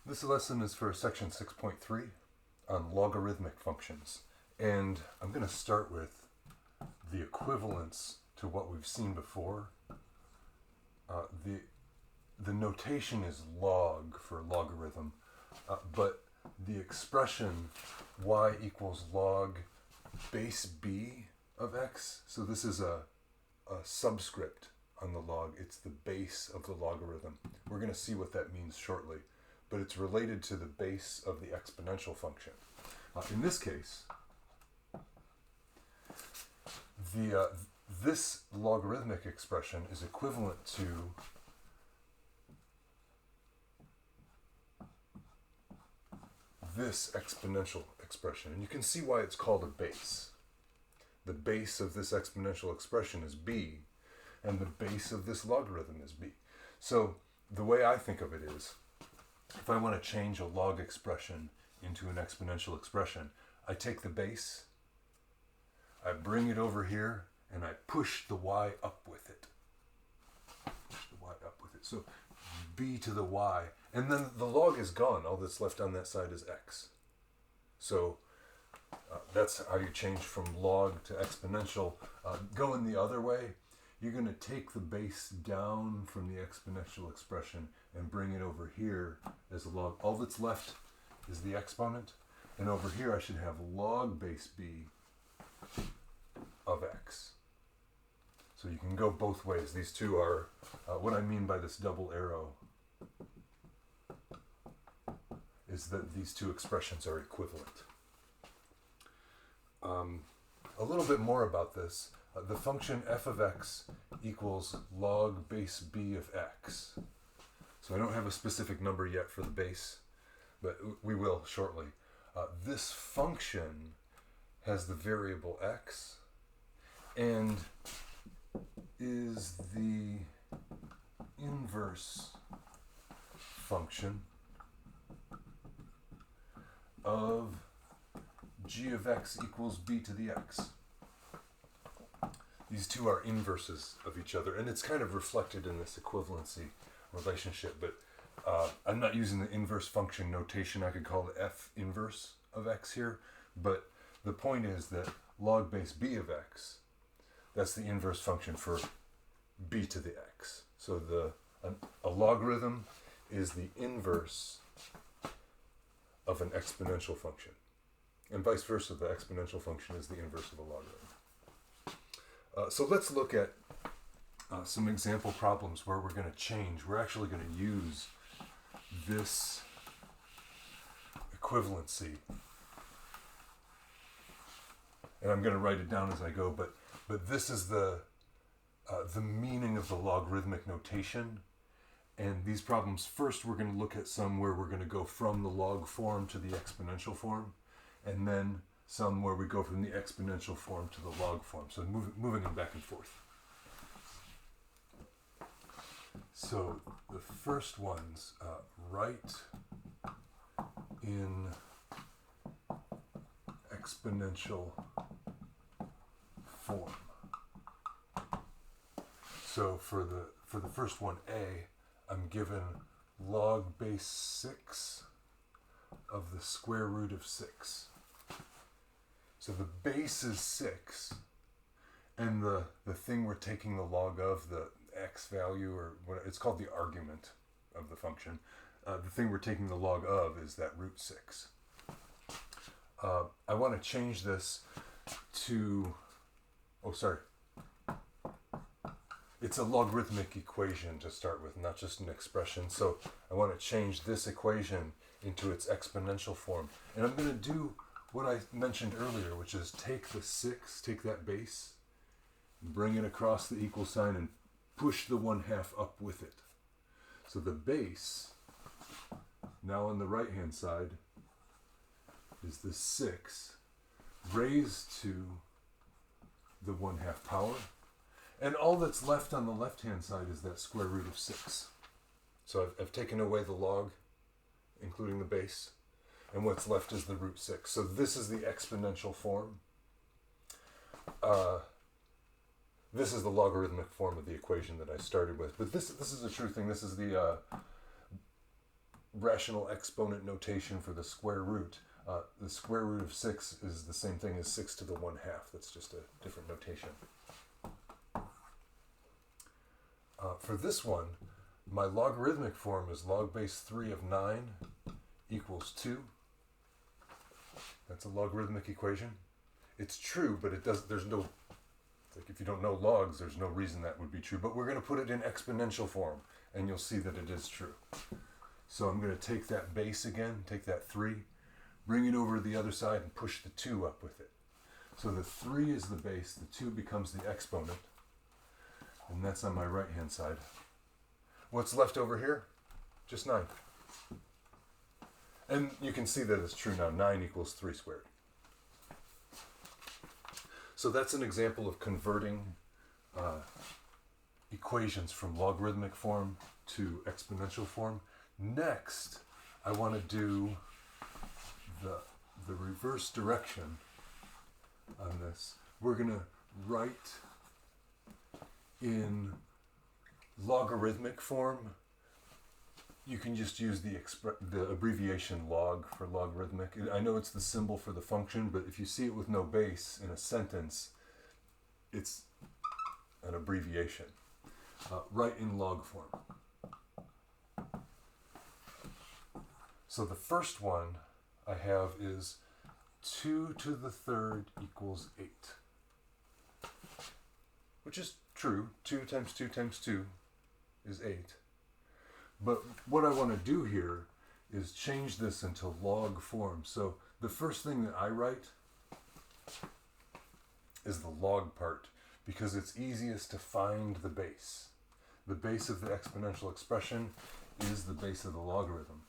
This lesson is for section 6.3 on logarithmic functions. And I'm going to start with the equivalence to what we've seen before. The notation is log for logarithm, but the expression y equals log base b of x, so this is a subscript on the log. It's the base of the logarithm. We're going to see what that means shortly, but it's related to the base of the exponential function. In this case, this logarithmic expression is equivalent to this exponential expression. And you can see why it's called a base. The base of this exponential expression is b, and the base of this logarithm is b. So the way I think of it is, if I want to change a log expression into an exponential expression, I take the base, I bring it over here, and I push the y up with it. Push the y up with it. So b to the y, and then the log is gone. All that's left on that side is x. So that's how you change from log to exponential. Going the other way, you're going to take the base down from the exponential expression and bring it over here as a log. All that's left is the exponent, and over here I should have log base b of x. So you can go both ways. These two are what I mean by this double arrow is that these two expressions are equivalent. A little bit more about this. The function f of x equals log base b of x. So I don't have a specific number yet for the base, but we will shortly. This function has the variable x and is the inverse function of g of x equals b to the x. These two are inverses of each other, and it's kind of reflected in this equivalency relationship, but I'm not using the inverse function notation. I could call it f inverse of x here, but the point is that log base b of x, that's the inverse function for b to the x. So a logarithm is the inverse of an exponential function, and vice versa, the exponential function is the inverse of a logarithm. So let's look at some example problems where we're going to change. We're actually going to use this equivalency, and I'm going to write it down as I go, but this is the meaning of the logarithmic notation. And these problems, first we're going to look at some where we're going to go from the log form to the exponential form, and then some where we go from the exponential form to the log form. So moving them back and forth. So the first ones, write in exponential form. So for the first one, A, I'm given log base 6 of the square root of 6. So the base is 6, and the thing we're taking the log of, the x value, or what it's called, the argument of the function, the thing we're taking the log of is that root 6. I want to change this to, it's a logarithmic equation to start with, not just an expression. So I want to change this equation into its exponential form. And I'm going to do what I mentioned earlier, which is take the 6, take that base, bring it across the equal sign, and push the 1/2 up with it. So the base, now on the right-hand side, is the 6 raised to the 1/2 power. And all that's left on the left-hand side is that square root of 6. So I've taken away the log, including the base, and what's left is the root 6. So this is the exponential form. This is the logarithmic form of the equation that I started with. But this is a true thing. This is the rational exponent notation for the square root. The square root of 6 is the same thing as 6 to the 1/2. That's just a different notation. For this one, my logarithmic form is log base 3 of 9 equals 2. That's a logarithmic equation. It's true, but there's no, like if you don't know logs, there's no reason that would be true. But we're going to put it in exponential form, and you'll see that it is true. So I'm going to take that base again, take that 3, bring it over to the other side, and push the 2 up with it. So the 3 is the base, the 2 becomes the exponent, and that's on my right-hand side. What's left over here? Just 9. And you can see that it's true now. 9 equals 3 squared. So that's an example of converting equations from logarithmic form to exponential form. Next, I want to do the reverse direction on this. We're going to write in logarithmic form. You can just use the abbreviation log for logarithmic. I know it's the symbol for the function, but if you see it with no base in a sentence, it's an abbreviation. Write in log form. So the first one I have is 2 to the 3rd equals 8. Which is true. 2 times 2 times 2 is 8. But what I want to do here is change this into log form. So the first thing that I write is the log part, because it's easiest to find the base. The base of the exponential expression is the base of the logarithm.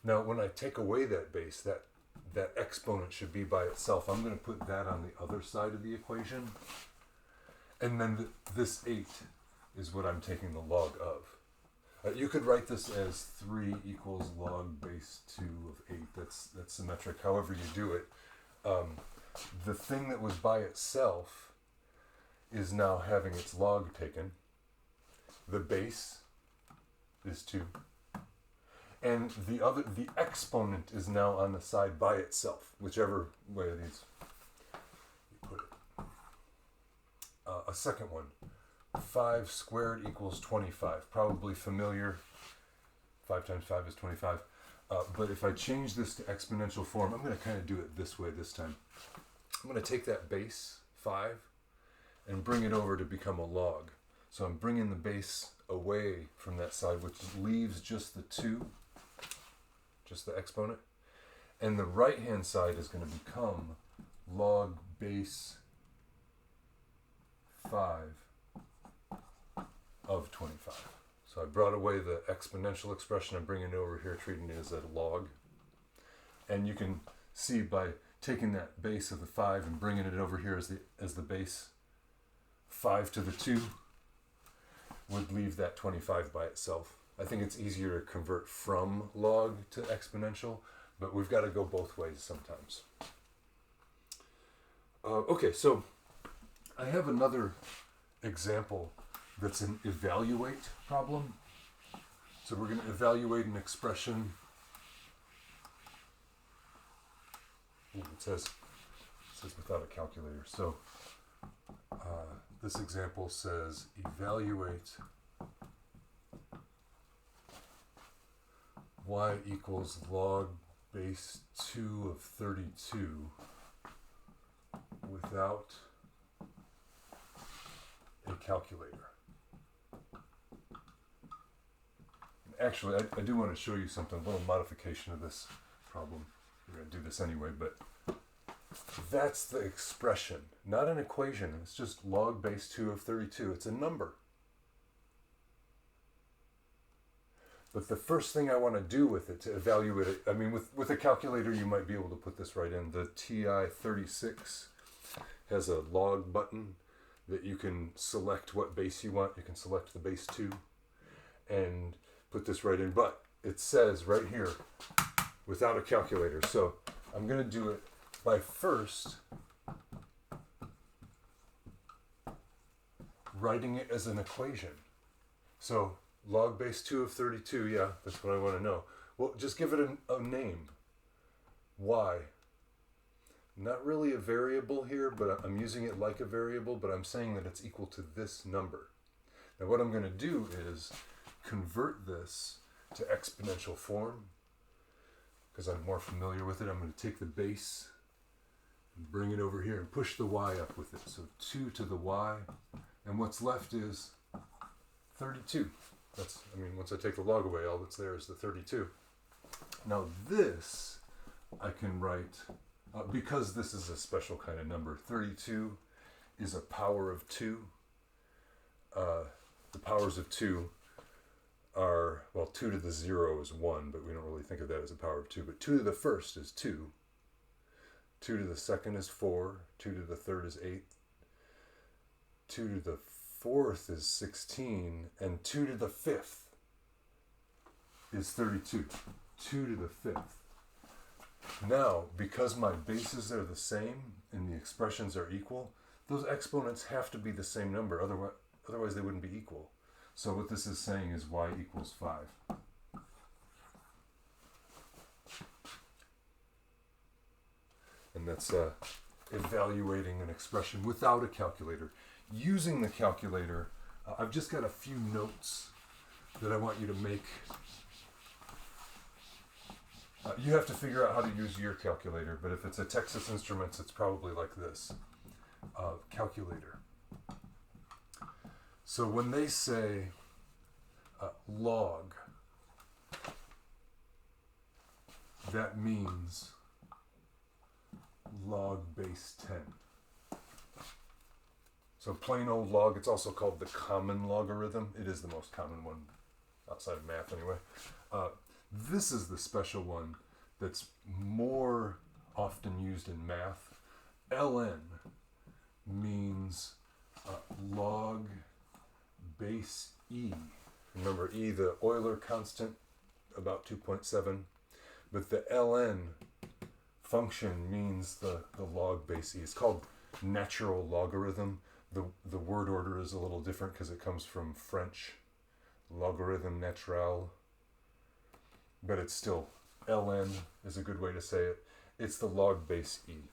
Now, when I take away that base, that exponent should be by itself. I'm going to put that on the other side of the equation. And then this 8 is what I'm taking the log of. You could write this as 3 equals log base 2 of 8. That's symmetric, however you do it. The thing that was by itself is now having its log taken. The base is 2. And the exponent is now on the side by itself, whichever way it is you put it. A second one, 5 squared equals 25. Probably familiar. 5 times 5 is 25. But if I change this to exponential form, I'm going to kind of do it this way this time. I'm going to take that base, 5, and bring it over to become a log. So I'm bringing the base away from that side, which leaves just the 2. Just the exponent. And the right-hand side is going to become log base 5 of 25. So I brought away the exponential expression. I'm bringing it over here, treating it as a log. And you can see by taking that base of the 5 and bringing it over here as the base, 5 to the 2 would leave that 25 by itself. I think it's easier to convert from log to exponential, but we've got to go both ways sometimes. Okay, so I have another example that's an evaluate problem. So we're going to evaluate an expression. Ooh, it says without a calculator. So this example says evaluate y equals log base 2 of 32 without a calculator. Actually, I do want to show you something, a little modification of this problem. We're going to do this anyway, but that's the expression, not an equation. It's just log base 2 of 32. It's a number. But the first thing I want to do with it to evaluate it, I mean, with a calculator, you might be able to put this right in. The TI-36 has a log button that you can select what base you want. You can select the base 2 and put this right in. But it says right here, without a calculator. So I'm going to do it by first writing it as an equation. So log base 2 of 32, yeah, that's what I want to know. Well, just give it a name. Y. Not really a variable here, but I'm using it like a variable, but I'm saying that it's equal to this number. Now what I'm going to do is convert this to exponential form, because I'm more familiar with it. I'm going to take the base and bring it over here and push the y up with it. So 2 to the y, and what's left is 32. That's, I mean, once I take the log away, all that's there is the 32. Now this I can write, because this is a special kind of number, 32 is a power of 2. The powers of 2 are, well, 2 to the 0 is 1, but we don't really think of that as a power of 2. But 2 to the first is 2. 2 to the second is 4. 2 to the third is 8. 2 to the fourth is 16. And 2 to the fifth is 32. 2 to the fifth. Now, because my bases are the same and the expressions are equal, those exponents have to be the same number. Otherwise they wouldn't be equal. So what this is saying is y equals 5. And that's evaluating an expression without a calculator. Using the calculator, I've just got a few notes that I want you to make. You have to figure out how to use your calculator, but if it's a Texas Instruments, it's probably like this. Calculator. So when they say log, that means log base 10. So plain old log, it's also called the common logarithm. It is the most common one outside of math anyway. This is the special one that's more often used in math. ln means log base e. Remember e, the Euler constant, about 2.7. But the ln function means the log base e. It's called natural logarithm. The word order is a little different because it comes from French, logarithm naturel. But it's still, ln is a good way to say it. It's the log base e.